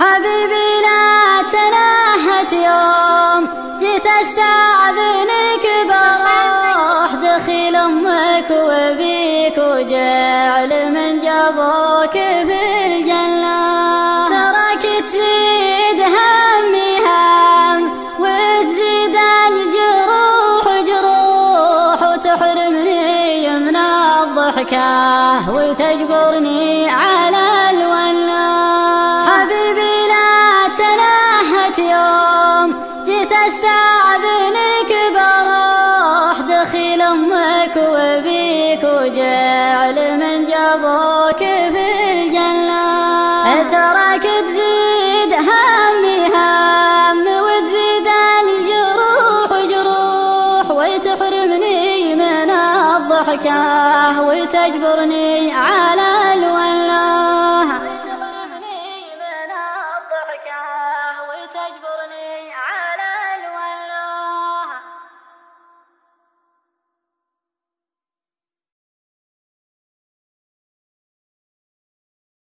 حبيبي لا تنهت يوم جيت استأذنك بروح دخيل امك وابيك وجعل من جابوك في الجنة. تراك تزيد همي هم وتزيد الجروح جروح وتحرمني من الضحكة وتجبرني على الونة. حبيبي لا تنهت يوم جيت استأذنك بروح دخيل امك وابيك وجعل من جابوك في الجنة. تراك تزيد همي هم وتزيد الجروح جروح وتحرمني من الضحكة وتجبرني